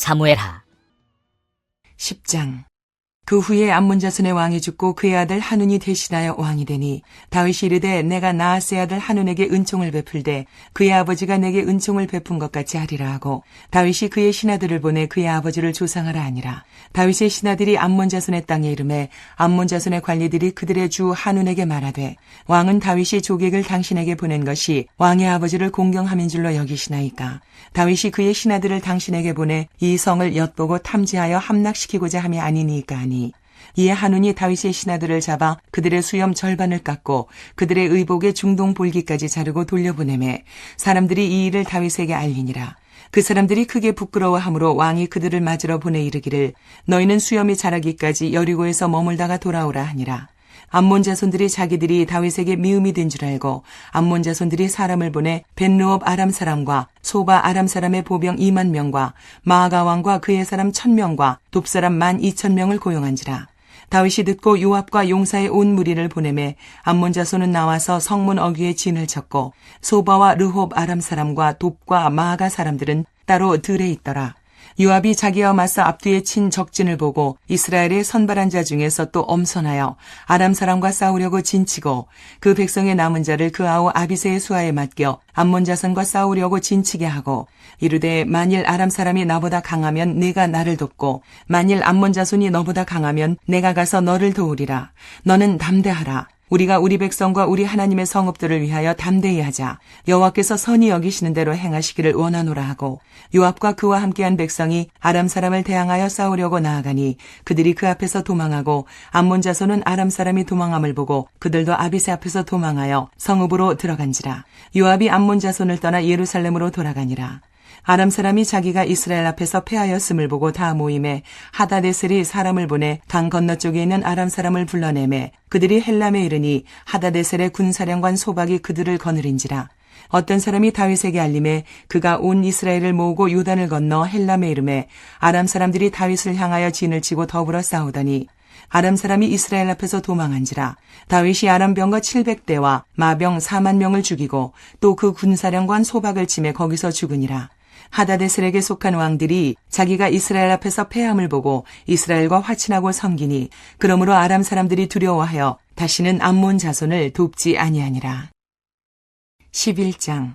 사무엘하 10장. 그 후에 암몬 자손의 왕이 죽고 그의 아들 한운이 대신하여 왕이 되니 다윗이 이르되 내가 나하스의 아들 한운에게 은총을 베풀되 그의 아버지가 내게 은총을 베푼 것 같이 하리라 하고 다윗이 그의 신하들을 보내 그의 아버지를 조상하라 하니라. 다윗의 신하들이 암몬 자손의 땅에 이르매 암몬 자손의 관리들이 그들의 주 한운에게 말하되 왕은 다윗이 조객을 당신에게 보낸 것이 왕의 아버지를 공경함인 줄로 여기시나이까. 다윗이 그의 신하들을 당신에게 보내 이 성을 엿보고 탐지하여 함락시키고자 함이 아니니까 하니 이에 한운이 다윗의 신하들을 잡아 그들의 수염 절반을 깎고 그들의 의복의 중동 볼기까지 자르고 돌려보내매 사람들이 이 일을 다윗에게 알리니라. 그 사람들이 크게 부끄러워하므로 왕이 그들을 맞으러 보내 이르기를 너희는 수염이 자라기까지 여리고에서 머물다가 돌아오라 하니라. 암몬 자손들이 자기들이 다윗에게 미움이 된 줄 알고 암몬 자손들이 사람을 보내 벤르옵 아람 사람과 소바 아람 사람의 보병 2만 명과 마아가 왕과 그의 사람 1,000명과 돕 사람 12,000명을 고용한지라. 다윗이 듣고 요압과 용사의 온 무리를 보내매 암몬 자손은 나와서 성문 어귀에 진을 쳤고 소바와 르홉 아람 사람과 돕과 마아가 사람들은 따로 들에 있더라. 요압이 자기와 맞서 앞뒤에 친 적진을 보고 이스라엘의 선발한 자 중에서 또 엄선하여 아람 사람과 싸우려고 진치고 그 백성의 남은 자를 그 아우 아비새의 수하에 맡겨 암몬 자손과 싸우려고 진치게 하고 이르되 만일 아람 사람이 나보다 강하면 네가 나를 돕고 만일 암몬 자손이 너보다 강하면 내가 가서 너를 도우리라. 너는 담대하라. 우리가 우리 백성과 우리 하나님의 성읍들을 위하여 담대히 하자. 여호와께서 선히 여기시는 대로 행하시기를 원하노라 하고 요압과 그와 함께한 백성이 아람 사람을 대항하여 싸우려고 나아가니 그들이 그 앞에서 도망하고 암몬 자손은 아람 사람이 도망함을 보고 그들도 아비새 앞에서 도망하여 성읍으로 들어간지라. 요압이 암몬 자손을 떠나 예루살렘으로 돌아가니라. 아람 사람이 자기가 이스라엘 앞에서 패하였음을 보고 다 모임에 하다데셀이 사람을 보내 강 건너쪽에 있는 아람 사람을 불러내매 그들이 헬람에 이르니 하다데셀의 군사령관 소박이 그들을 거느린지라. 어떤 사람이 다윗에게 알림해 그가 온 이스라엘을 모으고 요단을 건너 헬람에 이르매 아람 사람들이 다윗을 향하여 진을 치고 더불어 싸우더니 아람 사람이 이스라엘 앞에서 도망한지라. 다윗이 아람 병거 700대와 마병 4만 명을 죽이고 또 그 군사령관 소박을 치매 거기서 죽으니라. 하다데셀에게 속한 왕들이 자기가 이스라엘 앞에서 패함을 보고 이스라엘과 화친하고 섬기니 그러므로 아람 사람들이 두려워하여 다시는 암몬 자손을 돕지 아니하니라. 11장.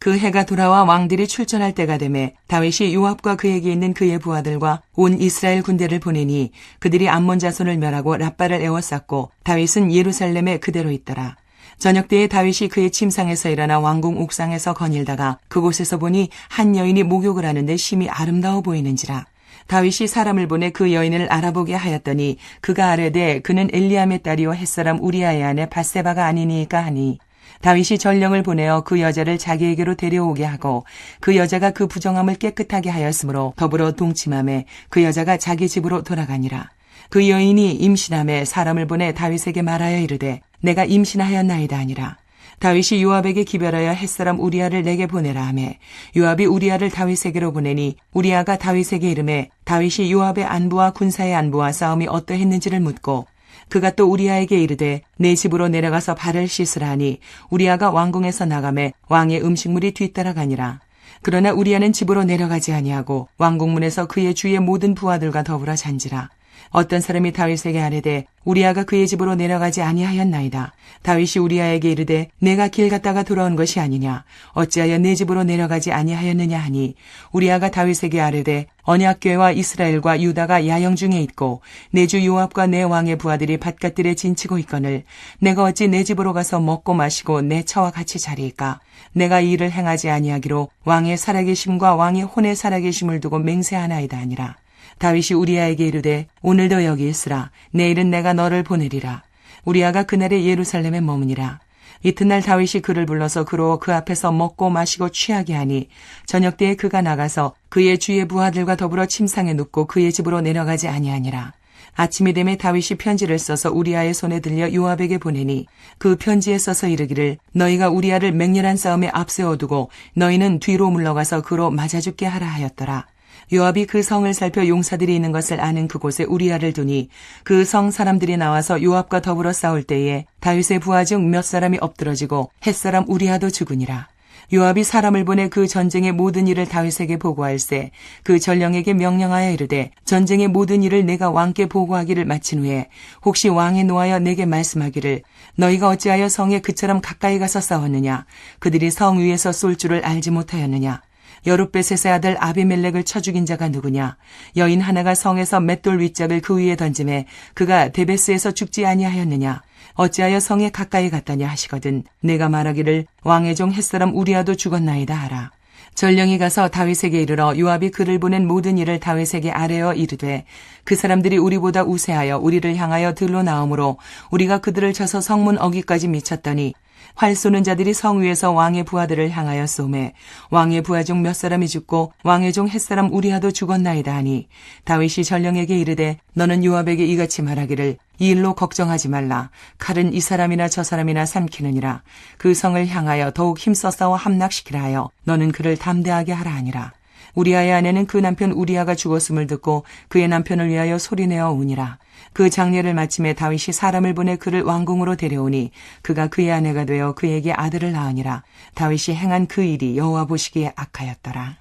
그 해가 돌아와 왕들이 출전할 때가 되매 다윗이 요압과 그에게 있는 그의 부하들과 온 이스라엘 군대를 보내니 그들이 암몬 자손을 멸하고 랍바를 에워쌌고 다윗은 예루살렘에 그대로 있더라. 저녁 때에 다윗이 그의 침상에서 일어나 왕궁 옥상에서 거닐다가 그곳에서 보니 한 여인이 목욕을 하는데 심히 아름다워 보이는지라. 다윗이 사람을 보내 그 여인을 알아보게 하였더니 그가 아뢰되 그는 엘리암의 딸이요 햇사람 우리아의 아내 밧세바가 아니니까 하니 다윗이 전령을 보내어 그 여자를 자기에게로 데려오게 하고 그 여자가 그 부정함을 깨끗하게 하였으므로 더불어 동침하매 그 여자가 자기 집으로 돌아가니라. 그 여인이 임신함에 사람을 보내 다윗에게 말하여 이르되 내가 임신하였나이다 하니라. 다윗이 요압에게 기별하여 햇사람 우리아를 내게 보내라 하매 요압이 우리아를 다윗에게로 보내니 우리아가 다윗에게 이르매 다윗이 요압의 안부와 군사의 안부와 싸움이 어떠했는지를 묻고 그가 또 우리아에게 이르되 내 집으로 내려가서 발을 씻으라 하니 우리아가 왕궁에서 나가매 왕의 음식물이 뒤따라가니라. 그러나 우리아는 집으로 내려가지 아니하고 왕궁문에서 그의 주의 모든 부하들과 더불어 잔지라. 어떤 사람이 다윗에게 아뢰되 우리아가 그의 집으로 내려가지 아니하였나이다. 다윗이 우리아에게 이르되 내가 길 갔다가 돌아온 것이 아니냐. 어찌하여 내 집으로 내려가지 아니하였느냐 하니 우리아가 다윗에게 아뢰되 언약궤와 이스라엘과 유다가 야영 중에 있고 내 주 요압과 내 왕의 부하들이 밭갓들에 진치고 있거늘 내가 어찌 내 집으로 가서 먹고 마시고 내 처와 같이 자리일까. 내가 이 일을 행하지 아니하기로 왕의 살아계심과 왕의 혼의 살아계심을 두고 맹세하나이다 하니라. 다윗이 우리아에게 이르되 오늘도 여기 있으라. 내일은 내가 너를 보내리라. 우리아가 그날에 예루살렘에 머무니라. 이튿날 다윗이 그를 불러서 그로 그 앞에서 먹고 마시고 취하게 하니 저녁 때에 그가 나가서 그의 주의 부하들과 더불어 침상에 눕고 그의 집으로 내려가지 아니하니라. 아침이 되매 다윗이 편지를 써서 우리아의 손에 들려 요압에게 보내니 그 편지에 써서 이르기를 너희가 우리아를 맹렬한 싸움에 앞세워두고 너희는 뒤로 물러가서 그로 맞아 죽게 하라 하였더라. 요압이 그 성을 살펴 용사들이 있는 것을 아는 그곳에 우리아를 두니 그 성 사람들이 나와서 요압과 더불어 싸울 때에 다윗의 부하 중 몇 사람이 엎드러지고 햇사람 우리아도 죽으니라. 요압이 사람을 보내 그 전쟁의 모든 일을 다윗에게 보고할세 그 전령에게 명령하여 이르되 전쟁의 모든 일을 내가 왕께 보고하기를 마친 후에 혹시 왕에 노하여 내게 말씀하기를 너희가 어찌하여 성에 그처럼 가까이 가서 싸웠느냐 그들이 성 위에서 쏠 줄을 알지 못하였느냐 여룻베셋의 아들 아비멜렉을 쳐 죽인 자가 누구냐 여인 하나가 성에서 맷돌 윗짝을 그 위에 던짐에 그가 데베스에서 죽지 아니하였느냐 어찌하여 성에 가까이 갔다냐 하시거든 내가 말하기를 왕의 종 햇사람 우리아도 죽었나이다 하라. 전령이 가서 다윗에게 이르러 요압이 그를 보낸 모든 일을 다윗에게 아뢰어 이르되 그 사람들이 우리보다 우세하여 우리를 향하여 들로 나오므로 우리가 그들을 쳐서 성문 어귀까지 미쳤더니 활 쏘는 자들이 성 위에서 왕의 부하들을 향하여 쏘매 왕의 부하 중 몇 사람이 죽고 왕의 종 햇사람 우리아도 죽었나이다 하니 다윗이 전령에게 이르되 너는 요압에게 이같이 말하기를 이 일로 걱정하지 말라. 칼은 이 사람이나 저 사람이나 삼키느니라. 그 성을 향하여 더욱 힘써 싸워 함락시키라 하여 너는 그를 담대하게 하라 하니라. 우리아의 아내는 그 남편 우리아가 죽었음을 듣고 그의 남편을 위하여 소리내어 우니라. 그 장례를 마침에 다윗이 사람을 보내 그를 왕궁으로 데려오니 그가 그의 아내가 되어 그에게 아들을 낳으니라. 다윗이 행한 그 일이 여호와 보시기에 악하였더라.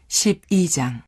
12장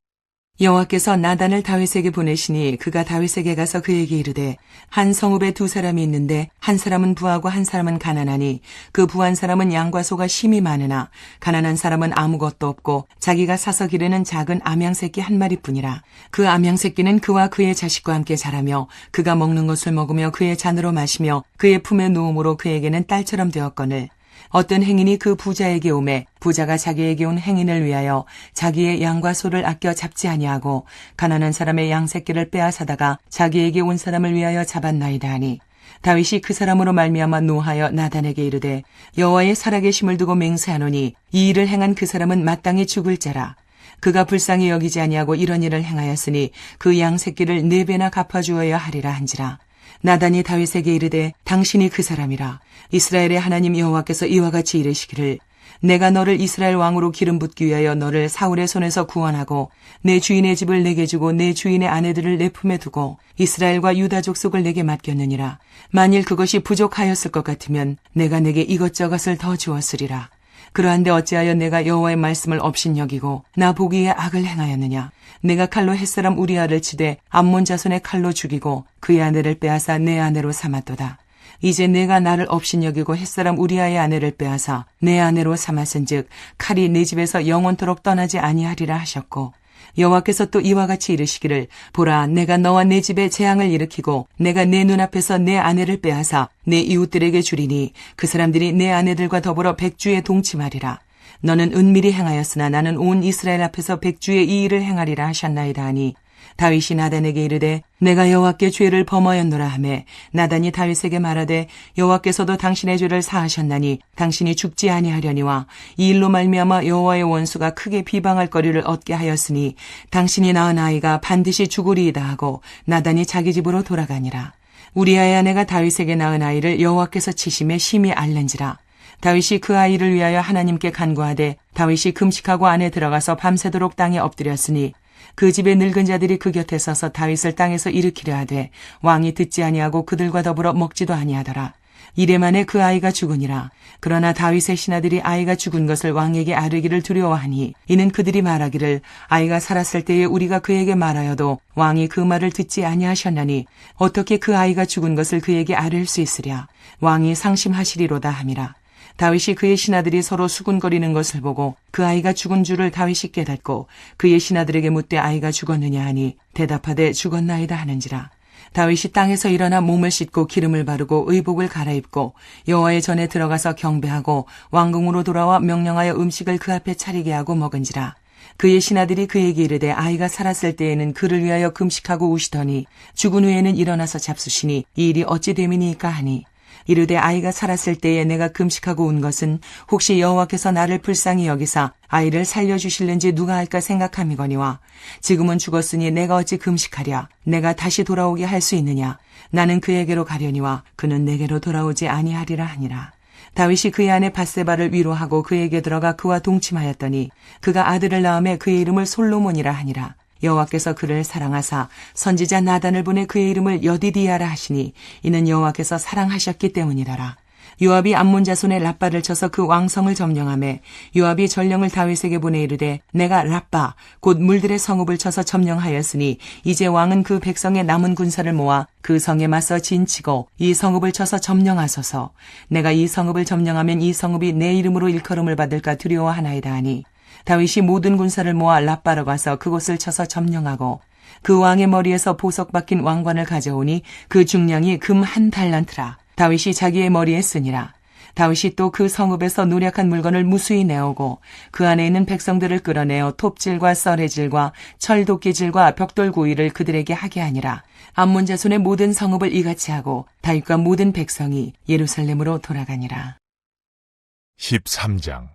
여호와께서 나단을 다윗에게 보내시니 그가 다윗에게 가서 그에게 이르되 한 성읍에 두 사람이 있는데 한 사람은 부하고 한 사람은 가난하니 그 부한 사람은 양과 소가 심히 많으나 가난한 사람은 아무것도 없고 자기가 사서 기르는 작은 암양새끼 한 마리뿐이라. 그 암양새끼는 그와 그의 자식과 함께 자라며 그가 먹는 것을 먹으며 그의 잔으로 마시며 그의 품에 누움으로 그에게는 딸처럼 되었거늘 어떤 행인이 그 부자에게 오매 부자가 자기에게 온 행인을 위하여 자기의 양과 소를 아껴 잡지 아니하고 가난한 사람의 양 새끼를 빼앗아다가 자기에게 온 사람을 위하여 잡았나이다 하니 다윗이 그 사람으로 말미암아 노하여 나단에게 이르되 여호와의 살아계심을 두고 맹세하노니 이 일을 행한 그 사람은 마땅히 죽을 자라. 그가 불쌍히 여기지 아니하고 이런 일을 행하였으니 그 양 새끼를 4배나 갚아주어야 하리라 한지라. 나단이 다윗에게 이르되 당신이 그 사람이라. 이스라엘의 하나님 여호와께서 이와 같이 이르시기를 내가 너를 이스라엘 왕으로 기름 붓기 위하여 너를 사울의 손에서 구원하고 내 주인의 집을 내게 주고 내 주인의 아내들을 내 품에 두고 이스라엘과 유다 족속을 내게 맡겼느니라. 만일 그것이 부족하였을 것 같으면 내가 내게 이것저것을 더 주었으리라. 그러한데 어찌하여 내가 여호와의 말씀을 업신여기고 나 보기에 악을 행하였느냐. 내가 칼로 햇사람 우리아를 치되 암몬 자손의 칼로 죽이고 그의 아내를 빼앗아 내 아내로 삼았도다. 이제 내가 나를 업신여기고 햇사람 우리아의 아내를 빼앗아 내 아내로 삼았은즉 칼이 내 집에서 영원토록 떠나지 아니하리라 하셨고 여호와께서 또 이와 같이 이르시기를 보라 내가 너와 내 집에 재앙을 일으키고 내가 내 눈앞에서 내 아내를 빼앗아 내 이웃들에게 주리니 그 사람들이 내 아내들과 더불어 백주에 동침하리라. 너는 은밀히 행하였으나 나는 온 이스라엘 앞에서 백주에 이 일을 행하리라 하셨나이다 하니 다윗이 나단에게 이르되 내가 여호와께 죄를 범하였노라 하매 나단이 다윗에게 말하되 여호와께서도 당신의 죄를 사하셨나니 당신이 죽지 아니하려니와 이 일로 말미암아 여호와의 원수가 크게 비방할 거리를 얻게 하였으니 당신이 낳은 아이가 반드시 죽으리이다 하고 나단이 자기 집으로 돌아가니라. 우리아의 아내가 다윗에게 낳은 아이를 여호와께서 치심에 심히 앓는지라. 다윗이 그 아이를 위하여 하나님께 간구하되 다윗이 금식하고 안에 들어가서 밤새도록 땅에 엎드렸으니 그 집의 늙은 자들이 그 곁에 서서 다윗을 땅에서 일으키려 하되 왕이 듣지 아니하고 그들과 더불어 먹지도 아니하더라. 이래 만에 그 아이가 죽으니라. 그러나 다윗의 신하들이 아이가 죽은 것을 왕에게 아뢰기를 두려워하니 이는 그들이 말하기를 아이가 살았을 때에 우리가 그에게 말하여도 왕이 그 말을 듣지 아니하셨나니 어떻게 그 아이가 죽은 것을 그에게 아뢰일 수 있으랴. 왕이 상심하시리로다 함이라. 다윗이 그의 신하들이 서로 수군거리는 것을 보고 그 아이가 죽은 줄을 다윗이 깨닫고 그의 신하들에게 묻되 아이가 죽었느냐 하니 대답하되 죽었나이다 하는지라. 다윗이 땅에서 일어나 몸을 씻고 기름을 바르고 의복을 갈아입고 여호와의 전에 들어가서 경배하고 왕궁으로 돌아와 명령하여 음식을 그 앞에 차리게 하고 먹은지라. 그의 신하들이 그에게 이르되 아이가 살았을 때에는 그를 위하여 금식하고 우시더니 죽은 후에는 일어나서 잡수시니 이 일이 어찌 됨이니까 하니 이르되 아이가 살았을 때에 내가 금식하고 운 것은 혹시 여호와께서 나를 불쌍히 여기사 아이를 살려주실는지 누가 할까 생각함이거니와 지금은 죽었으니 내가 어찌 금식하랴. 내가 다시 돌아오게 할 수 있느냐. 나는 그에게로 가려니와 그는 내게로 돌아오지 아니하리라 하니라. 다윗이 그의 아내 밧세바를 위로하고 그에게 들어가 그와 동침하였더니 그가 아들을 낳음에 그의 이름을 솔로몬이라 하니라. 여호와께서 그를 사랑하사 선지자 나단을 보내 그의 이름을 여디디아라 하시니 이는 여호와께서 사랑하셨기 때문이더라. 요압이 암몬 자손의 랍바를 쳐서 그 왕성을 점령하매 요압이 전령을 다윗에게 보내 이르되 내가 랍바 곧 물들의 성읍을 쳐서 점령하였으니 이제 왕은 그 백성의 남은 군사를 모아 그 성에 맞서 진치고 이 성읍을 쳐서 점령하소서. 내가 이 성읍을 점령하면 이 성읍이 내 이름으로 일컬음을 받을까 두려워하나이다 하니 다윗이 모든 군사를 모아 랍바로 가서 그곳을 쳐서 점령하고 그 왕의 머리에서 보석 박힌 왕관을 가져오니 그 중량이 금 1달란트라. 다윗이 자기의 머리에 쓰니라. 다윗이 또 그 성읍에서 노력한 물건을 무수히 내오고 그 안에 있는 백성들을 끌어내어 톱질과 썰해질과 철도끼질과 벽돌 구이를 그들에게 하게 하니라. 암몬 자손의 모든 성읍을 이같이 하고 다윗과 모든 백성이 예루살렘으로 돌아가니라. 13장.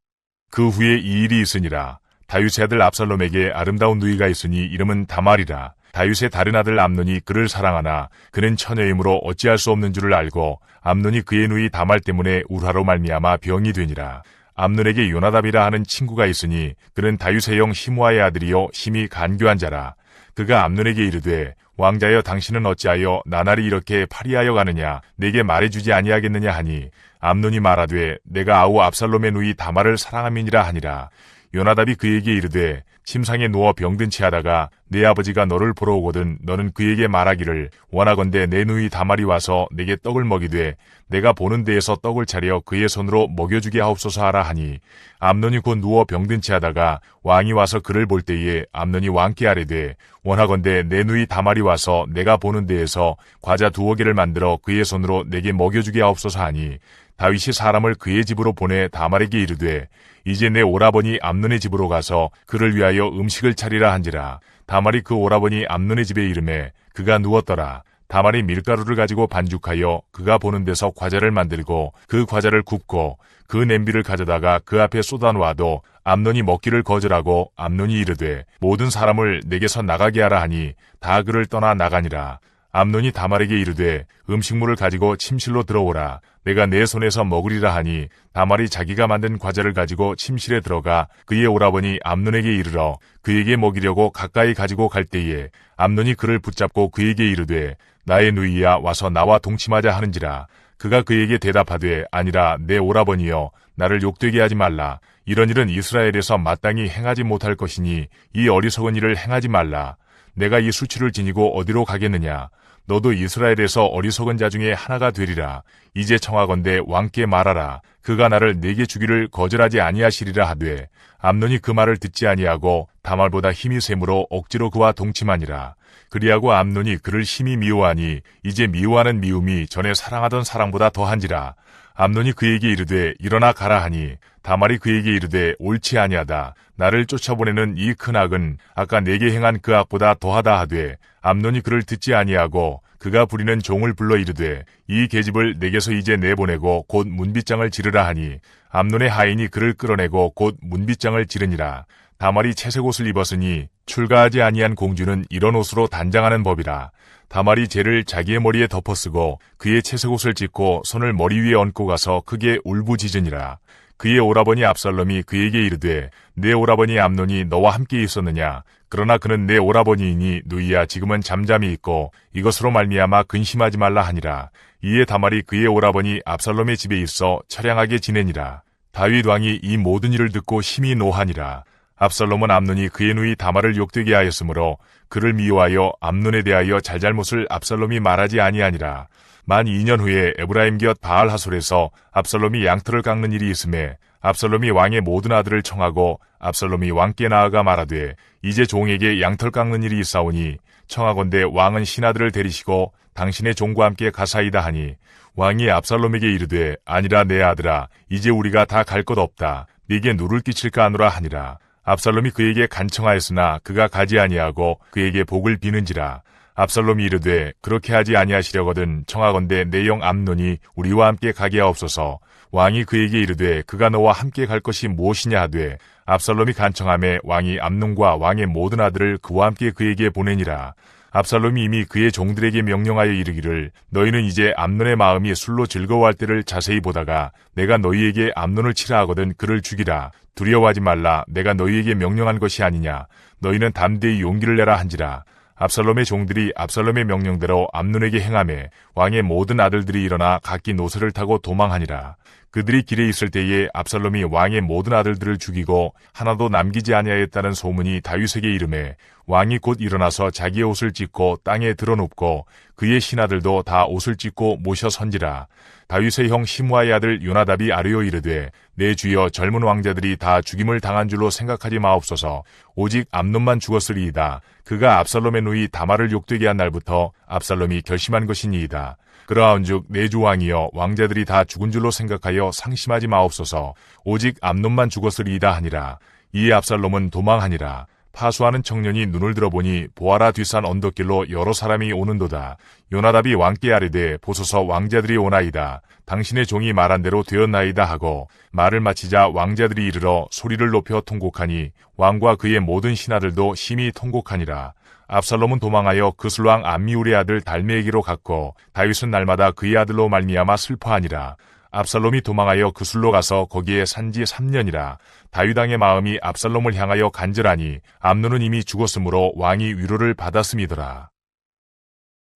그 후에 이 일이 있으니라. 다윗의 아들 압살롬에게 아름다운 누이가 있으니 이름은 다말이라. 다윗의 다른 아들 암논이 그를 사랑하나 그는 처녀이므로 어찌할 수 없는 줄을 알고 암논이 그의 누이 다말 때문에 울화로 말미암아 병이 되니라. 암논에게 요나답이라 하는 친구가 있으니 그는 다윗의 형 시므아의 아들이요 심히 간교한 자라. 그가 암논에게 이르되 왕자여 당신은 어찌하여 나날이 이렇게 파리하여 가느냐 내게 말해주지 아니하겠느냐 하니 암논이 말하되 내가 아우 압살롬의 누이 다말을 사랑함이니라 하니라. 요나답이 그에게 이르되 침상에 누워 병든 채하다가 내 아버지가 너를 보러 오거든 너는 그에게 말하기를 원하건대 내 누이 다말이 와서 내게 떡을 먹이되 내가 보는 데에서 떡을 차려 그의 손으로 먹여주게 하옵소서 하라 하니 암논이 곧 누워 병든 채하다가 왕이 와서 그를 볼 때에 암논이 왕께 아뢰되 원하건대 내 누이 다말이 와서 내가 보는 데에서 과자 2개를 만들어 그의 손으로 내게 먹여주게 하옵소서 하니 다윗이 사람을 그의 집으로 보내 다말에게 이르되 이제 내 오라버니 암논의 집으로 가서 그를 위하여 음식을 차리라 한지라. 다말이 그 오라버니 암논의 집에 이르매 그가 누웠더라. 다말이 밀가루를 가지고 반죽하여 그가 보는 데서 과자를 만들고 그 과자를 굽고 그 냄비를 가져다가 그 앞에 쏟아놓아도 암논이 먹기를 거절하고 암논이 이르되 모든 사람을 내게서 나가게 하라 하니 다 그를 떠나 나가니라. 암논이 다말에게 이르되 음식물을 가지고 침실로 들어오라. 내가 내 손에서 먹으리라 하니 다말이 자기가 만든 과자를 가지고 침실에 들어가 그의 오라버니 암논에게 이르러 그에게 먹이려고 가까이 가지고 갈 때에 암논이 그를 붙잡고 그에게 이르되 나의 누이야 와서 나와 동침하자 하는지라. 그가 그에게 대답하되 아니라 내 오라버니여 나를 욕되게 하지 말라. 이런 일은 이스라엘에서 마땅히 행하지 못할 것이니 이 어리석은 일을 행하지 말라. 내가 이 수치를 지니고 어디로 가겠느냐. 너도 이스라엘에서 어리석은 자 중에 하나가 되리라. 이제 청하건대 왕께 말하라. 그가 나를 내게 주기를 거절하지 아니하시리라 하되 암논이 그 말을 듣지 아니하고 다말보다 힘이 세므로 억지로 그와 동침하니라. 그리하고 암논이 그를 심히 미워하니 이제 미워하는 미움이 전에 사랑하던 사랑보다 더한지라. 암논이 그에게 이르되 일어나 가라 하니 다말이 그에게 이르되 옳지 아니하다. 나를 쫓아보내는 이 큰 악은 아까 내게 행한 그 악보다 더하다 하되 암논이 그를 듣지 아니하고 그가 부리는 종을 불러 이르되 이 계집을 내게서 이제 내보내고 곧 문빗장을 지르라 하니 암논의 하인이 그를 끌어내고 곧 문빗장을 지르니라. 다말이 채색 옷을 입었으니 출가하지 아니한 공주는 이런 옷으로 단장하는 법이라. 다말이 재를 자기의 머리에 덮어쓰고 그의 채색 옷을 찢고 손을 머리 위에 얹고 가서 크게 울부짖으니라. 그의 오라버니 압살롬이 그에게 이르되 내 오라버니 암논이 너와 함께 있었느냐. 그러나 그는 내 오라버니이니 누이야 지금은 잠잠히 있고 이것으로 말미암아 근심하지 말라 하니라. 이에 다말이 그의 오라버니 압살롬의 집에 있어 처량하게 지내니라. 다윗 왕이 이 모든 일을 듣고 심히 노하니라. 압살롬은 암논이 그의 누이 다말을 욕되게 하였으므로 그를 미워하여 암논에 대하여 잘잘못을 압살롬이 말하지 아니하니라. 만 2년 후에 에브라임 곁 바알 하솔에서 압살롬이 양털을 깎는 일이 있음에 압살롬이 왕의 모든 아들을 청하고 압살롬이 왕께 나아가 말하되 이제 종에게 양털 깎는 일이 있사오니 청하건대 왕은 신하들을 데리시고 당신의 종과 함께 가사이다 하니 왕이 압살롬에게 이르되 아니라 내 아들아 이제 우리가 다 갈 것 없다. 네게 누를 끼칠까 하노라 하니라. 압살롬이 그에게 간청하였으나 그가 가지 아니하고 그에게 복을 비는지라. 압살롬이 이르되 그렇게 하지 아니하시려거든 청하건대 내 형 암논이 우리와 함께 가게 하옵소서. 왕이 그에게 이르되 그가 너와 함께 갈 것이 무엇이냐 하되 압살롬이 간청하매 왕이 암논과 왕의 모든 아들을 그와 함께 그에게 보내니라. 압살롬이 이미 그의 종들에게 명령하여 이르기를 너희는 이제 암논의 마음이 술로 즐거워할 때를 자세히 보다가 내가 너희에게 암논을 치라 하거든 그를 죽이라. 두려워하지 말라. 내가 너희에게 명령한 것이 아니냐. 너희는 담대히 용기를 내라 한지라. 압살롬의 종들이 압살롬의 명령대로 암논에게 행하매 왕의 모든 아들들이 일어나 각기 노새를 타고 도망하니라. 그들이 길에 있을 때에 압살롬이 왕의 모든 아들들을 죽이고 하나도 남기지 아니하였다는 소문이 다윗에게 이르매 왕이 곧 일어나서 자기의 옷을 찢고 땅에 드러눕고 그의 신하들도 다 옷을 찢고 모셔 선지라. 다윗의 형 시므아의 아들 요나답이 아뢰어 이르되 내 주여 젊은 왕자들이 다 죽임을 당한 줄로 생각하지 마옵소서. 오직 암논만 죽었으리이다. 그가 압살롬의 누이 다말을 욕되게 한 날부터 압살롬이 결심한 것이니이다. 그러한즉 내 주 왕이여 왕자들이 다 죽은 줄로 생각하여 상심하지 마옵소서. 오직 암논만 죽었으리이다 하니라. 이에 압살롬은 도망하니라. 파수하는 청년이 눈을 들어보니 보아라 뒷산 언덕길로 여러 사람이 오는도다. 요나답이 왕께 아뢰되 보소서 왕자들이 오나이다. 당신의 종이 말한 대로 되었나이다 하고 말을 마치자 왕자들이 이르러 소리를 높여 통곡하니 왕과 그의 모든 신하들도 심히 통곡하니라. 압살롬은 도망하여 그슬왕 암미울의 아들 달메에게로 갔고 다윗은 날마다 그의 아들로 말미암아 슬퍼하니라. 압살롬이 도망하여 그술로 가서 거기에 산지 3년이라. 다윗 왕의 마음이 압살롬을 향하여 간절하니 암논은 이미 죽었으므로 왕이 위로를 받았음이더라.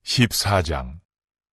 14장.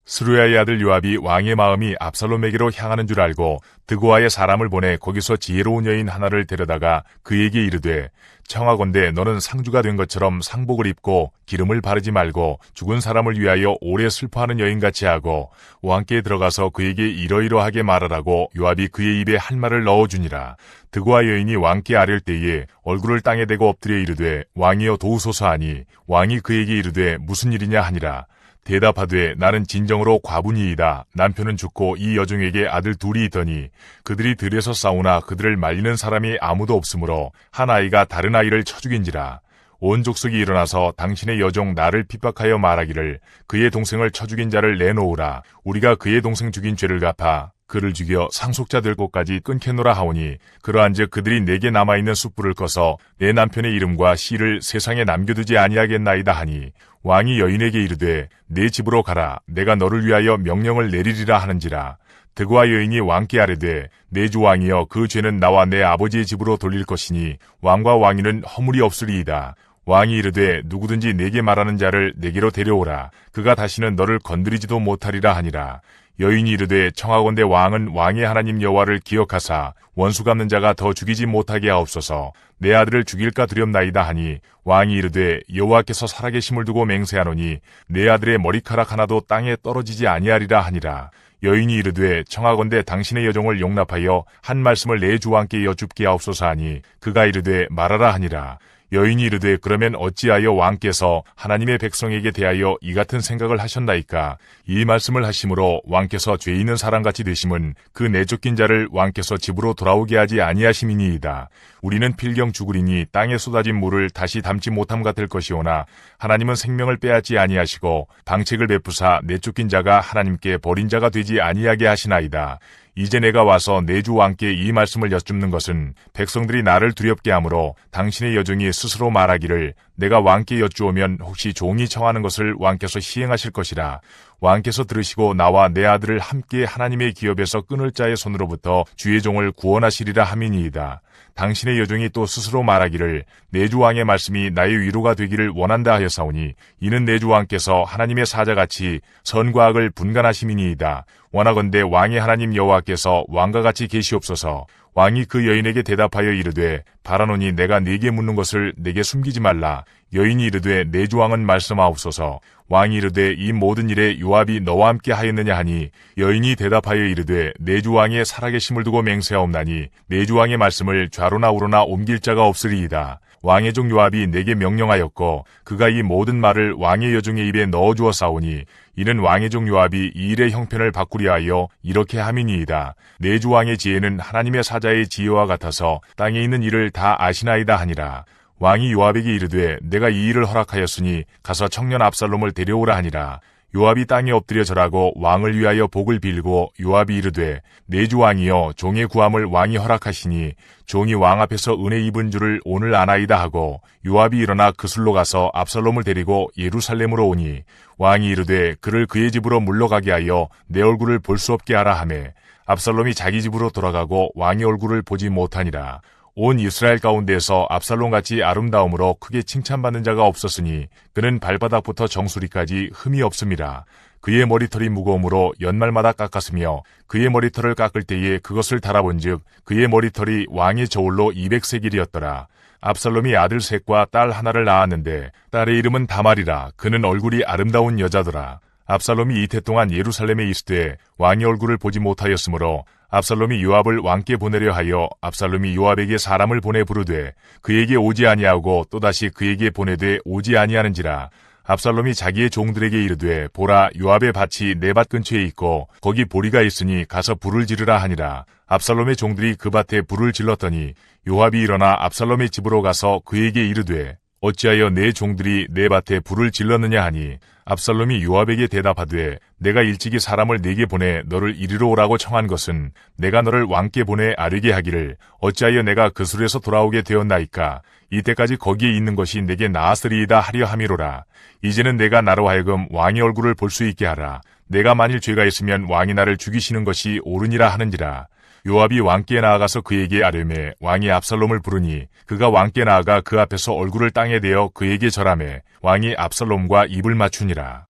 스루야의 아들 요압이 왕의 마음이 압살롬에게로 향하는 줄 알고 드고아의 사람을 보내 거기서 지혜로운 여인 하나를 데려다가 그에게 이르되 청하건대 너는 상주가 된 것처럼 상복을 입고 기름을 바르지 말고 죽은 사람을 위하여 오래 슬퍼하는 여인같이 하고 왕께 들어가서 그에게 이러이러하게 말하라고 요압이 그의 입에 할 말을 넣어주니라. 드고아 여인이 왕께 아뢰을 때에 얼굴을 땅에 대고 엎드려 이르되 왕이여 도우소서 하니 왕이 그에게 이르되 무슨 일이냐 하니라. 대답하되 나는 진정으로 과부니이다. 남편은 죽고 이 여종에게 아들 둘이 있더니 그들이 들에서 싸우나 그들을 말리는 사람이 아무도 없으므로 한 아이가 다른 아이를 쳐 죽인지라. 온 족속이 일어나서 당신의 여종 나를 핍박하여 말하기를 그의 동생을 쳐 죽인 자를 내놓으라. 우리가 그의 동생 죽인 죄를 갚아 그를 죽여 상속자 될 곳까지 끊겠노라 하오니 그러한즉 그들이 내게 남아있는 숯불을 꺼서 내 남편의 이름과 씨를 세상에 남겨두지 아니하겠나이다 하니 왕이 여인에게 이르되 내 집으로 가라. 내가 너를 위하여 명령을 내리리라 하는지라. 드고아 여인이 왕께 아뢰되 내 주 왕이여 그 죄는 나와 내 아버지의 집으로 돌릴 것이니 왕과 왕위는 허물이 없으리이다. 왕이 이르되 누구든지 내게 말하는 자를 내게로 데려오라. 그가 다시는 너를 건드리지도 못하리라 하니라. 여인이 이르되 청하건대 왕은 왕의 하나님 여호와를 기억하사 원수 갚는 자가 더 죽이지 못하게 하옵소서. 내 아들을 죽일까 두렵나이다 하니 왕이 이르되 여호와께서 살아계심을 두고 맹세하노니 내 아들의 머리카락 하나도 땅에 떨어지지 아니하리라 하니라. 여인이 이르되 청하건대 당신의 여종을 용납하여 한 말씀을 내 주 왕께 여쭙게 하옵소서 하니 그가 이르되 말하라 하니라. 여인이 이르되 그러면 어찌하여 왕께서 하나님의 백성에게 대하여 이 같은 생각을 하셨나이까? 이 말씀을 하심으로 왕께서 죄 있는 사람같이 되심은 그 내쫓긴 자를 왕께서 집으로 돌아오게 하지 아니하심이니이다. 우리는 필경 죽으리니 땅에 쏟아진 물을 다시 담지 못함 같을 것이오나 하나님은 생명을 빼앗지 아니하시고 방책을 베푸사 내쫓긴 자가 하나님께 버린 자가 되지 아니하게 하시나이다. 이제 내가 와서 내 주 왕께 이 말씀을 여쭙는 것은 백성들이 나를 두렵게 하므로 당신의 여종이 스스로 말하기를 내가 왕께 여쭈오면 혹시 종이 청하는 것을 왕께서 시행하실 것이라. 왕께서 들으시고 나와 내 아들을 함께 하나님의 기업에서 끊을 자의 손으로부터 주의 종을 구원하시리라 함이니이다. 당신의 여종이 또 스스로 말하기를 내 주 왕의 말씀이 나의 위로가 되기를 원한다 하였사오니 이는 내 주 왕께서 하나님의 사자같이 선과 악을 분간하심이니이다. 원하건대 왕의 하나님 여호와께서 왕과 같이 계시옵소서. 왕이 그 여인에게 대답하여 이르되 바라노니 내가 네게 묻는 것을 내게 숨기지 말라. 여인이 이르되 내 주 왕은 말씀하옵소서. 왕이 이르되 이 모든 일에 요압이 너와 함께 하였느냐 하니 여인이 대답하여 이르되 내 주 왕의 살아계심을 두고 맹세하옵나니 내 주 왕의 말씀을 좌로나 우로나 옮길 자가 없으리이다. 왕의 종 요압이 내게 명령하였고 그가 이 모든 말을 왕의 여종의 입에 넣어주었사오니 이는 왕의 종 요압이 이 일의 형편을 바꾸려 하여 이렇게 함이니이다. 내 주 왕의 지혜는 하나님의 사자의 지혜와 같아서 땅에 있는 일을 다 아시나이다 하니라. 왕이 요압에게 이르되 내가 이 일을 허락하였으니 가서 청년 압살롬을 데려오라 하니라. 요압이 땅에 엎드려 절하고 왕을 위하여 복을 빌고 요압이 이르되 내 주 왕이여 종의 구함을 왕이 허락하시니 종이 왕 앞에서 은혜 입은 줄을 오늘 아나이다 하고 요압이 일어나 그술로 가서 압살롬을 데리고 예루살렘으로 오니 왕이 이르되 그를 그의 집으로 물러가게 하여 내 얼굴을 볼 수 없게 하라 하매 압살롬이 자기 집으로 돌아가고 왕의 얼굴을 보지 못하니라. 온 이스라엘 가운데에서 압살롬같이 아름다움으로 크게 칭찬받는 자가 없었으니 그는 발바닥부터 정수리까지 흠이 없음이라. 그의 머리털이 무거움으로 연말마다 깎았으며 그의 머리털을 깎을 때에 그것을 달아본즉 그의 머리털이 왕의 저울로 200세겔이었더라. 압살롬이 아들 셋과 딸 하나를 낳았는데 딸의 이름은 다말이라. 그는 얼굴이 아름다운 여자더라. 압살롬이 이태 동안 예루살렘에 있을 때 왕의 얼굴을 보지 못하였으므로 압살롬이 요압을 왕께 보내려 하여 압살롬이 요압에게 사람을 보내 부르되 그에게 오지 아니하고 또다시 그에게 보내되 오지 아니하는지라. 압살롬이 자기의 종들에게 이르되 보라 요압의 밭이 내 밭 근처에 있고 거기 보리가 있으니 가서 불을 지르라 하니라. 압살롬의 종들이 그 밭에 불을 질렀더니 요압이 일어나 압살롬의 집으로 가서 그에게 이르되 어찌하여 내 종들이 내 밭에 불을 질렀느냐 하니 압살롬이 요압에게 대답하되 내가 일찍이 사람을 네게 보내 너를 이리로 오라고 청한 것은 내가 너를 왕께 보내 아뢰게 하기를 어찌하여 내가 그술에서 돌아오게 되었나이까. 이때까지 거기에 있는 것이 내게 나았으리이다 하려 함이로라. 이제는 내가 나로 하여금 왕의 얼굴을 볼 수 있게 하라. 내가 만일 죄가 있으면 왕이 나를 죽이시는 것이 옳으니라 하는지라. 요압이 왕께 나아가서 그에게 아뢰매 왕이 압살롬을 부르니 그가 왕께 나아가 그 앞에서 얼굴을 땅에 대어 그에게 절하매 왕이 압살롬과 입을 맞추니라.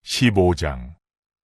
15장.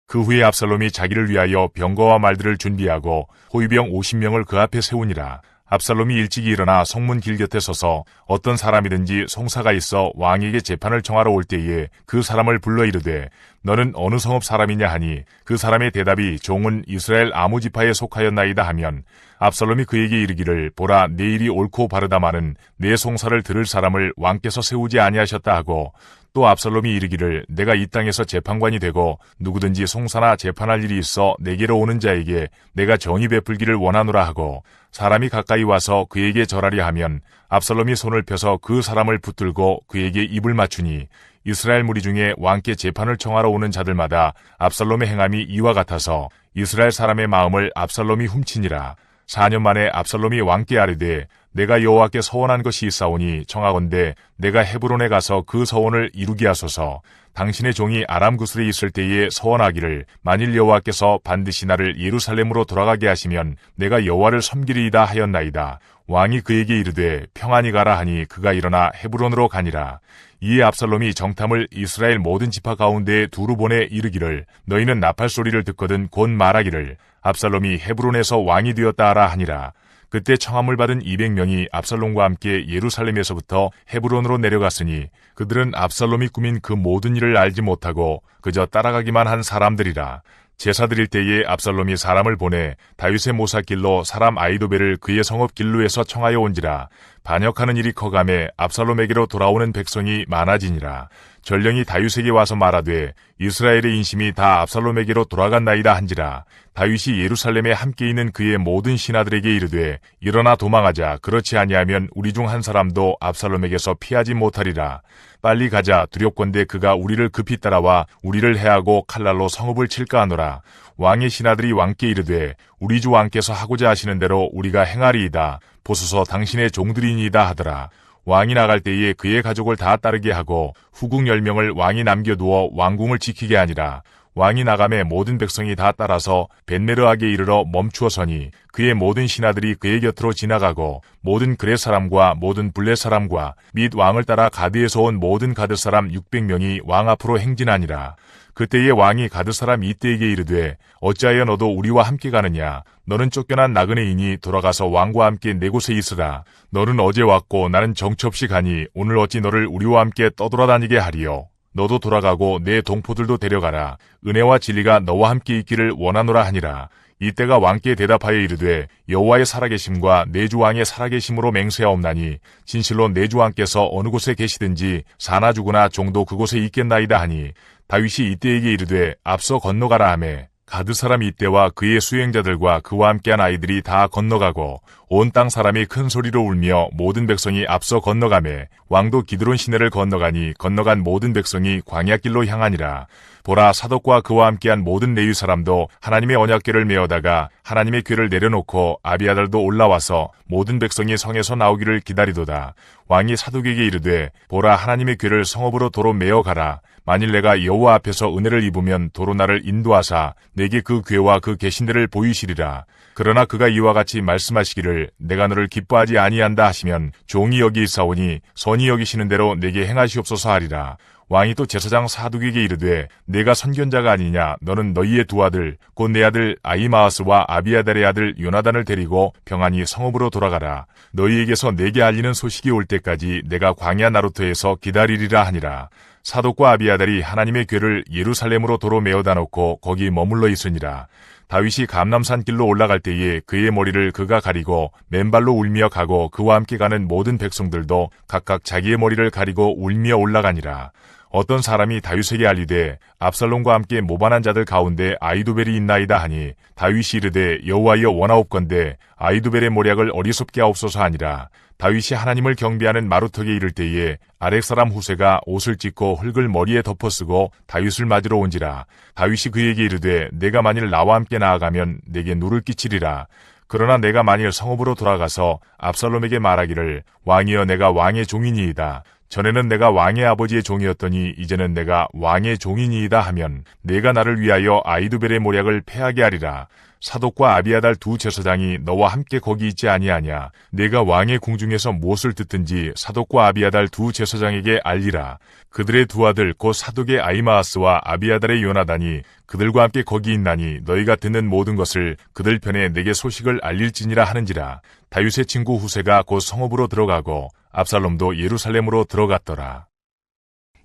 그 후에 압살롬이 자기를 위하여 병거와 말들을 준비하고 호위병 50명을 그 앞에 세우니라. 압살롬이 일찍이 일어나 성문 길 곁에 서서 어떤 사람이든지 송사가 있어 왕에게 재판을 청하러 올 때에 그 사람을 불러 이르되 너는 어느 성읍 사람이냐 하니 그 사람의 대답이 종은 이스라엘 아무 지파에 속하였나이다 하면 압살롬이 그에게 이르기를 보라 내 일이 옳고 바르다마는 내 송사를 들을 사람을 왕께서 세우지 아니하셨다 하고 또 압살롬이 이르기를 내가 이 땅에서 재판관이 되고 누구든지 송사나 재판할 일이 있어 내게로 오는 자에게 내가 정의 베풀기를 원하노라 하고 사람이 가까이 와서 그에게 절하려 하면 압살롬이 손을 펴서 그 사람을 붙들고 그에게 입을 맞추니 이스라엘 무리 중에 왕께 재판을 청하러 오는 자들마다 압살롬의 행함이 이와 같아서 이스라엘 사람의 마음을 압살롬이 훔치니라. 4년 만에 압살롬이 왕께 아뢰되 내가 여호와께 서원한 것이 있사오니 청하건대 내가 헤브론에 가서 그 서원을 이루게 하소서. 당신의 종이 아람 구슬에 있을 때에 서원하기를 만일 여호와께서 반드시 나를 예루살렘으로 돌아가게 하시면 내가 여호와를 섬기리이다 하였나이다. 왕이 그에게 이르되 평안히 가라 하니 그가 일어나 헤브론으로 가니라. 이에 압살롬이 정탐을 이스라엘 모든 지파 가운데에 두루 보내 이르기를 너희는 나팔 소리를 듣거든 곧 말하기를 압살롬이 헤브론에서 왕이 되었다 하라 하니라. 그때 청함을 받은 200명이 압살롬과 함께 예루살렘에서부터 헤브론으로 내려갔으니 그들은 압살롬이 꾸민 그 모든 일을 알지 못하고 그저 따라가기만 한 사람들이라. 제사 드릴 때에 압살롬이 사람을 보내 다윗의 모사길로 사람 아이도벨을 그의 성읍 길로에서 청하여 온지라. 반역하는 일이 커가매 압살롬에게로 돌아오는 백성이 많아지니라. 전령이 다윗에게 와서 말하되 이스라엘의 인심이 다 압살롬에게로 돌아간나이다 한지라. 다윗이 예루살렘에 함께 있는 그의 모든 신하들에게 이르되 일어나 도망하자. 그렇지 아니하면 우리 중 한 사람도 압살롬에게서 피하지 못하리라. 빨리 가자. 두렵건대 그가 우리를 급히 따라와 우리를 해하고 칼날로 성읍을 칠까 하노라. 왕의 신하들이 왕께 이르되 우리 주 왕께서 하고자 하시는 대로 우리가 행하리이다. 보소서 당신의 종들이니이다 하더라. 왕이 나갈 때에 그의 가족을 다 따르게 하고 후궁 10명을 왕이 남겨두어 왕궁을 지키게 하니라. 왕이 나가매 모든 백성이 다 따라서 벳메르하게 이르러 멈추어 서니 그의 모든 신하들이 그의 곁으로 지나가고 모든 그렛 사람과 모든 블렛 사람과 및 왕을 따라 가드에서 온 모든 가드 사람 600명이 왕 앞으로 행진하니라. 그때에 왕이 가드 사람 이때에게 이르되 어찌하여 너도 우리와 함께 가느냐. 너는 쫓겨난 나그네이니 돌아가서 왕과 함께 내 곳에 있으라. 너는 어제 왔고 나는 정처 없이 가니 오늘 어찌 너를 우리와 함께 떠돌아다니게 하리요. 너도 돌아가고 내 동포들도 데려가라. 은혜와 진리가 너와 함께 있기를 원하노라 하니라. 이때가 왕께 대답하여 이르되 여호와의 살아계심과 내 주 왕의 살아계심으로 맹세하옵나니 진실로 내 주 왕께서 어느 곳에 계시든지 사나 죽으나 종도 그곳에 있겠나이다 하니 다윗이 이때에게 이르되 앞서 건너가라 하매 가드 사람 이때와 그의 수행자들과 그와 함께한 아이들이 다 건너가고 온 땅 사람이 큰 소리로 울며 모든 백성이 앞서 건너가매 왕도 기드론 시내를 건너가니 건너간 모든 백성이 광야길로 향하니라. 보라 사독과 그와 함께한 모든 레위 사람도 하나님의 언약궤를 메어다가 하나님의 궤를 내려놓고 아비아달도 올라와서 모든 백성이 성에서 나오기를 기다리도다. 왕이 사독에게 이르되 보라 하나님의 궤를 성읍으로 도로 메어 가라. 만일 내가 여호와 앞에서 은혜를 입으면 도로 나를 인도하사 내게 그 궤와 그 계신들을 보이시리라. 그러나 그가 이와 같이 말씀하시기를 내가 너를 기뻐하지 아니한다 하시면 종이 여기 있사오니 선히 여기시는 대로 내게 행하시옵소서 하리라. 왕이 또 제사장 사독에게 이르되 내가 선견자가 아니냐. 너는 너희의 두 아들 곧 내 아들 아히마아스와 아비아달의 아들 요나단을 데리고 평안히 성읍으로 돌아가라. 너희에게서 내게 알리는 소식이 올 때까지 내가 광야 나루터에서 기다리리라 하니라. 사독과 아비아달이 하나님의 궤를 예루살렘으로 도로 메어다 놓고 거기 머물러 있으니라. 다윗이 감람산 길로 올라갈 때에 그의 머리를 그가 가리고 맨발로 울며 가고 그와 함께 가는 모든 백성들도 각각 자기의 머리를 가리고 울며 올라가니라. 어떤 사람이 다윗에게 알리되 압살롬과 함께 모반한 자들 가운데 아히도벨이 있나이다 하니 다윗이 이르되 여호와여 원하옵건대 아히도벨의 모략을 어리석게 하옵소서 하니라. 다윗이 하나님을 경배하는 마루턱에 이를 때에 아렉 사람 후세가 옷을 찢고 흙을 머리에 덮어쓰고 다윗을 맞으러 온지라. 다윗이 그에게 이르되 내가 만일 나와 함께 나아가면 내게 누를 끼치리라. 그러나 내가 만일 성읍으로 돌아가서 압살롬에게 말하기를 왕이여 내가 왕의 종이니이다. 전에는 내가 왕의 아버지의 종이었더니 이제는 내가 왕의 종이니이다 하면 내가 나를 위하여 아히도벨의 모략을 패하게 하리라. 사독과 아비아달 두 제사장이 너와 함께 거기 있지 아니하냐. 내가 왕의 궁중에서 무엇을 듣든지 사독과 아비아달 두 제사장에게 알리라. 그들의 두 아들 곧 사독의 아히마아스와 아비아달의 요나단이 그들과 함께 거기 있나니 너희가 듣는 모든 것을 그들 편에 내게 소식을 알릴지니라 하는지라. 다윗의 친구 후세가 곧 성읍으로 들어가고 압살롬도 예루살렘으로 들어갔더라.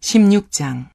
16장.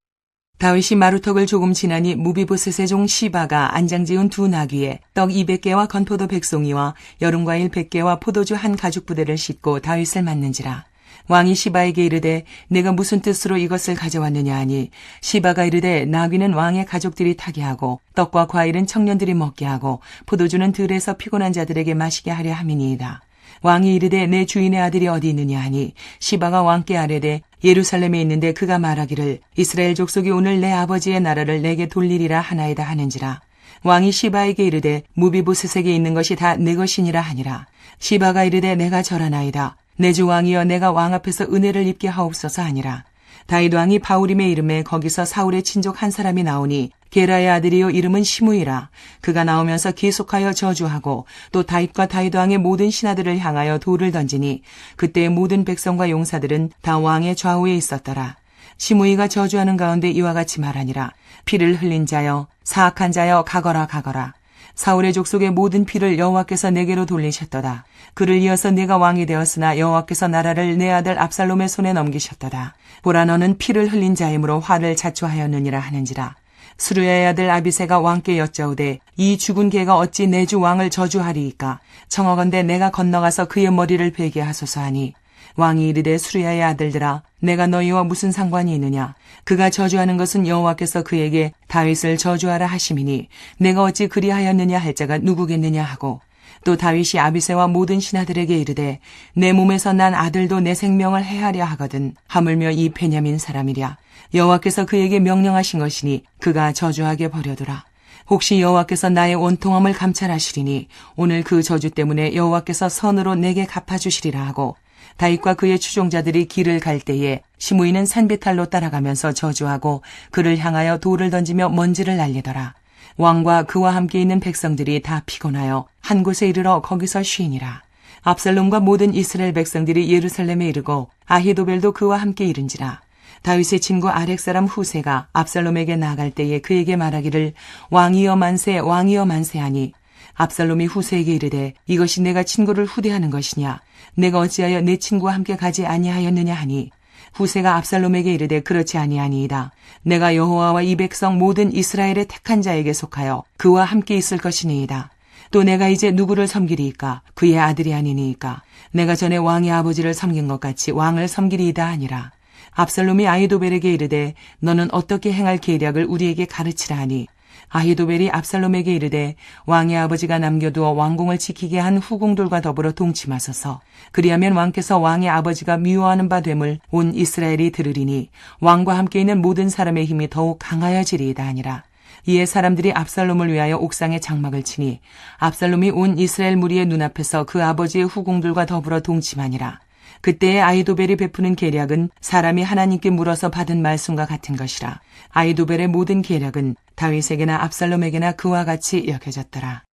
다윗이 마루턱을 조금 지나니 무비보셋의 종 시바가 안장지은 두 나귀에 떡 200개와 건포도 100송이와 여름과일 100개와 포도주 한 가죽 부대를 싣고 다윗을 맞는지라. 왕이 시바에게 이르되 내가 무슨 뜻으로 이것을 가져왔느냐 하니 시바가 이르되 나귀는 왕의 가족들이 타게 하고 떡과 과일은 청년들이 먹게 하고 포도주는 들에서 피곤한 자들에게 마시게 하려 함이니이다. 왕이 이르되 내 주인의 아들이 어디 있느냐 하니 시바가 왕께 아뢰되 예루살렘에 있는데 그가 말하기를 이스라엘 족속이 오늘 내 아버지의 나라를 내게 돌리리라 하나이다 하는지라. 왕이 시바에게 이르되 무비보셋에게 있는 것이 다 내 것이니라 하니라. 시바가 이르되 내가 절하나이다. 내 주 왕이여 내가 왕 앞에서 은혜를 입게 하옵소서 하니라. 다윗 왕이 바울임의 이름에 거기서 사울의 친족 한 사람이 나오니 게라의 아들이요 이름은 시므이라. 그가 나오면서 계속하여 저주하고 또 다윗과 다윗 왕의 모든 신하들을 향하여 돌을 던지니 그때의 모든 백성과 용사들은 다 왕의 좌우에 있었더라. 시므이가 저주하는 가운데 이와 같이 말하니라. 피를 흘린 자여 사악한 자여 가거라 가거라. 사울의 족속의 모든 피를 여호와께서 내게로 돌리셨도다. 그를 이어서 내가 왕이 되었으나 여호와께서 나라를 내 아들 압살롬의 손에 넘기셨도다. 보라 너는 피를 흘린 자이므로 화를 자초하였느니라 하는지라. 수르야의 아들 아비새가 왕께 여짜오되 이 죽은 개가 어찌 내 주 왕을 저주하리이까. 청하건대 내가 건너가서 그의 머리를 베게 하소서 하니 왕이 이르되 수르야의 아들들아 내가 너희와 무슨 상관이 있느냐. 그가 저주하는 것은 여호와께서 그에게 다윗을 저주하라 하심이니 내가 어찌 그리하였느냐 할 자가 누구겠느냐 하고 또 다윗이 아비새와 모든 신하들에게 이르되 내 몸에서 난 아들도 내 생명을 해하려 하거든 하물며 이 베냐민 사람이랴. 여호와께서 그에게 명령하신 것이니 그가 저주하게 버려두라. 혹시 여호와께서 나의 원통함을 감찰하시리니 오늘 그 저주 때문에 여호와께서 선으로 내게 갚아주시리라 하고 다윗과 그의 추종자들이 길을 갈 때에 시므이는 산비탈로 따라가면서 저주하고 그를 향하여 돌을 던지며 먼지를 날리더라. 왕과 그와 함께 있는 백성들이 다 피곤하여 한 곳에 이르러 거기서 쉬니라. 압살롬과 모든 이스라엘 백성들이 예루살렘에 이르고 아히도벨도 그와 함께 이른지라. 다윗의 친구 아렉 사람 후세가 압살롬에게 나아갈 때에 그에게 말하기를 왕이여 만세 왕이여 만세하니 압살롬이 후세에게 이르되 이것이 내가 친구를 후대하는 것이냐. 내가 어찌하여 내 친구와 함께 가지 아니하였느냐 하니 후세가 압살롬에게 이르되 그렇지 아니하니이다. 내가 여호와와 이 백성 모든 이스라엘의 택한 자에게 속하여 그와 함께 있을 것이니이다. 또 내가 이제 누구를 섬기리이까. 그의 아들이 아니니이까. 내가 전에 왕의 아버지를 섬긴 것 같이 왕을 섬기리이다 하니라. 압살롬이 아히도벨에게 이르되 너는 어떻게 행할 계략을 우리에게 가르치라 하니 아히도벨이 압살롬에게 이르되 왕의 아버지가 남겨두어 왕궁을 지키게 한 후궁들과 더불어 동침하소서. 그리하면 왕께서 왕의 아버지가 미워하는 바 됨을 온 이스라엘이 들으리니 왕과 함께 있는 모든 사람의 힘이 더욱 강하여지리이다 하니라. 이에 사람들이 압살롬을 위하여 옥상에 장막을 치니 압살롬이 온 이스라엘 무리의 눈앞에서 그 아버지의 후궁들과 더불어 동침하니라. 그때의 아히도벨이 베푸는 계략은 사람이 하나님께 물어서 받은 말씀과 같은 것이라. 아히도벨의 모든 계략은 다윗에게나 압살롬에게나 그와 같이 여겨졌더라.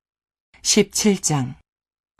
17장.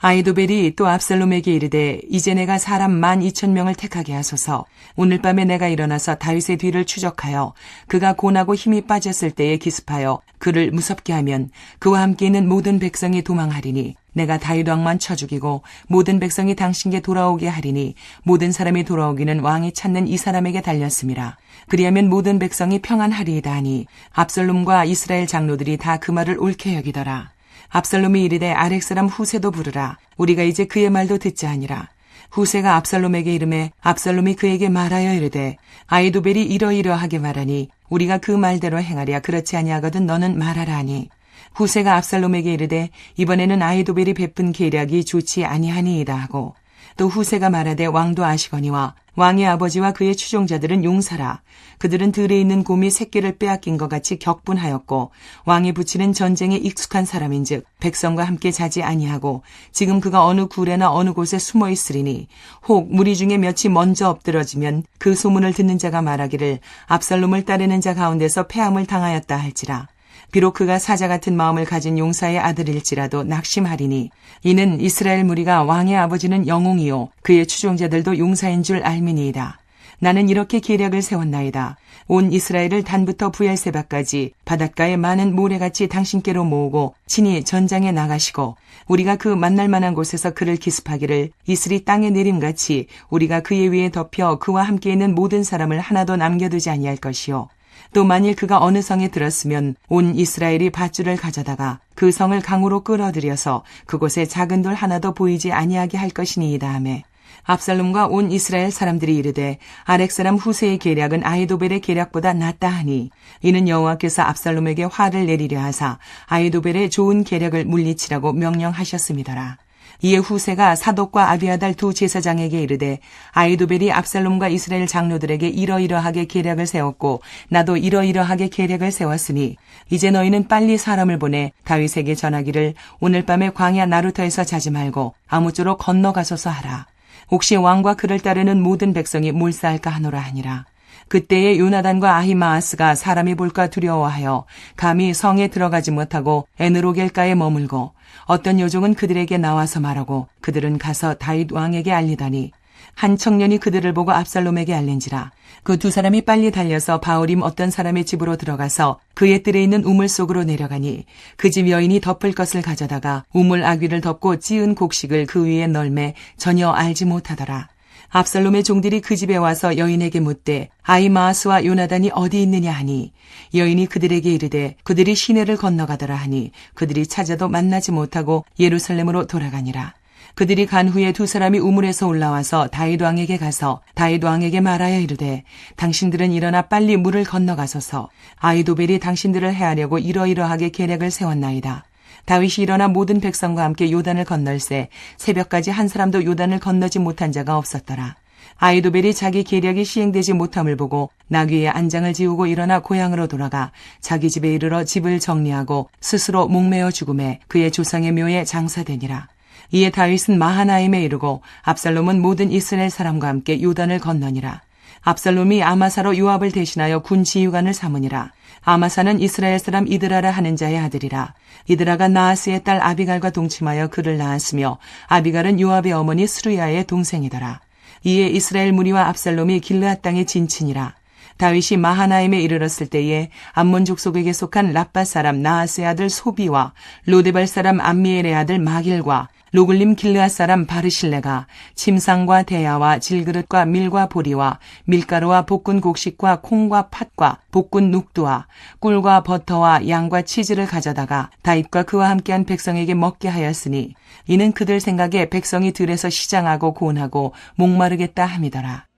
아히도벨이 또 압살롬에게 이르되 이제 내가 사람 12,000명을 택하게 하소서. 오늘 밤에 내가 일어나서 다윗의 뒤를 추적하여 그가 고나고 힘이 빠졌을 때에 기습하여 그를 무섭게 하면 그와 함께 있는 모든 백성이 도망하리니 내가 다윗 왕만 쳐 죽이고 모든 백성이 당신께 돌아오게 하리니 모든 사람이 돌아오기는 왕이 찾는 이 사람에게 달렸음이라. 그리하면 모든 백성이 평안하리이다 하니 압살롬과 이스라엘 장로들이 다 그 말을 옳게 여기더라. 압살롬이 이르되 아렉 사람 후세도 부르라. 우리가 이제 그의 말도 듣자 하니라. 후세가 압살롬에게 이르매 압살롬이 그에게 말하여 이르되 아히도벨이 이러이러하게 말하니 우리가 그 말대로 행하랴. 그렇지 아니하거든 너는 말하라 하니 후세가 압살롬에게 이르되 이번에는 아히도벨이 베푼 계략이 좋지 아니하니이다 하고 또 후세가 말하되 왕도 아시거니와 왕의 아버지와 그의 추종자들은 용사라. 그들은 들에 있는 곰이 새끼를 빼앗긴 것 같이 격분하였고 왕이 붙이는 전쟁에 익숙한 사람인즉 백성과 함께 자지 아니하고 지금 그가 어느 굴에나 어느 곳에 숨어 있으리니 혹 무리 중에 몇이 먼저 엎드러지면 그 소문을 듣는 자가 말하기를 압살롬을 따르는 자 가운데서 패함을 당하였다 할지라. 비록 그가 사자 같은 마음을 가진 용사의 아들일지라도 낙심하리니 이는 이스라엘 무리가 왕의 아버지는 영웅이요 그의 추종자들도 용사인 줄 알미니이다. 나는 이렇게 계략을 세웠나이다. 온 이스라엘을 단부터 부엘세바까지 바닷가의 많은 모래같이 당신께로 모으고 친히 전장에 나가시고 우리가 그 만날 만한 곳에서 그를 기습하기를 이슬이 땅에 내림같이 우리가 그의 위에 덮여 그와 함께 있는 모든 사람을 하나도 남겨두지 아니할 것이요. 또 만일 그가 어느 성에 들었으면 온 이스라엘이 밧줄을 가져다가 그 성을 강으로 끌어들여서 그곳에 작은 돌 하나도 보이지 아니하게 할 것이니이다 하매 압살롬과 온 이스라엘 사람들이 이르되 아렉 사람 후세의 계략은 아히도벨의 계략보다 낫다 하니 이는 여호와께서 압살롬에게 화를 내리려 하사 아히도벨의 좋은 계략을 물리치라고 명령하셨음이더라. 이에 후세가 사독과 아비아달 두 제사장에게 이르되 아히도벨이 압살롬과 이스라엘 장로들에게 이러이러하게 계략을 세웠고 나도 이러이러하게 계략을 세웠으니 이제 너희는 빨리 사람을 보내 다윗에게 전하기를 오늘 밤에 광야 나루터에서 자지 말고 아무쪼록 건너가소서 하라. 혹시 왕과 그를 따르는 모든 백성이 몰사할까 하노라 하니라. 그때에 요나단과 아히마아스가 사람이 볼까 두려워하여 감히 성에 들어가지 못하고 에느로겔가에 머물고 어떤 요종은 그들에게 나와서 말하고 그들은 가서 다윗 왕에게 알리다니 한 청년이 그들을 보고 압살롬에게 알린지라. 그 두 사람이 빨리 달려서 바울임 어떤 사람의 집으로 들어가서 그의 뜰에 있는 우물 속으로 내려가니 그 집 여인이 덮을 것을 가져다가 우물 아귀를 덮고 찌은 곡식을 그 위에 널매 전혀 알지 못하더라. 압살롬의 종들이 그 집에 와서 여인에게 묻되 아히마아스와 요나단이 어디 있느냐 하니 여인이 그들에게 이르되 그들이 시내를 건너가더라 하니 그들이 찾아도 만나지 못하고 예루살렘으로 돌아가니라. 그들이 간 후에 두 사람이 우물에서 올라와서 다윗 왕에게 가서 다윗 왕에게 말하여 이르되 당신들은 일어나 빨리 물을 건너가소서. 아히도벨이 당신들을 해하려고 이러이러하게 계략을 세웠나이다. 다윗이 일어나 모든 백성과 함께 요단을 건널새 새벽까지 한 사람도 요단을 건너지 못한 자가 없었더라. 아히도벨이 자기 계략이 시행되지 못함을 보고 나귀의 안장을 지우고 일어나 고향으로 돌아가 자기 집에 이르러 집을 정리하고 스스로 목매어 죽음에 그의 조상의 묘에 장사되니라. 이에 다윗은 마하나임에 이르고 압살롬은 모든 이스라엘 사람과 함께 요단을 건너니라. 압살롬이 아마사로 요압을 대신하여 군 지휘관을 삼으니라. 아마사는 이스라엘 사람 이드라라 하는 자의 아들이라. 이드라가 나하스의 딸 아비갈과 동침하여 그를 낳았으며 아비갈은 요압의 어머니 스루야의 동생이더라. 이에 이스라엘 무리와 압살롬이 길르앗 땅에 진친이라. 다윗이 마하나임에 이르렀을 때에 암몬 족속에게 속한 라빠 사람 나하스의 아들 소비와 로데발 사람 암미엘의 아들 마길과 로글림 길르앗 사람 바르실레가 침상과 대야와 질그릇과 밀과 보리와 밀가루와 볶은 곡식과 콩과 팥과 볶은 눅두와 꿀과 버터와 양과 치즈를 가져다가 다윗과 그와 함께한 백성에게 먹게 하였으니 이는 그들 생각에 백성이 들에서 시장하고 고운하고 목마르겠다 함이더라.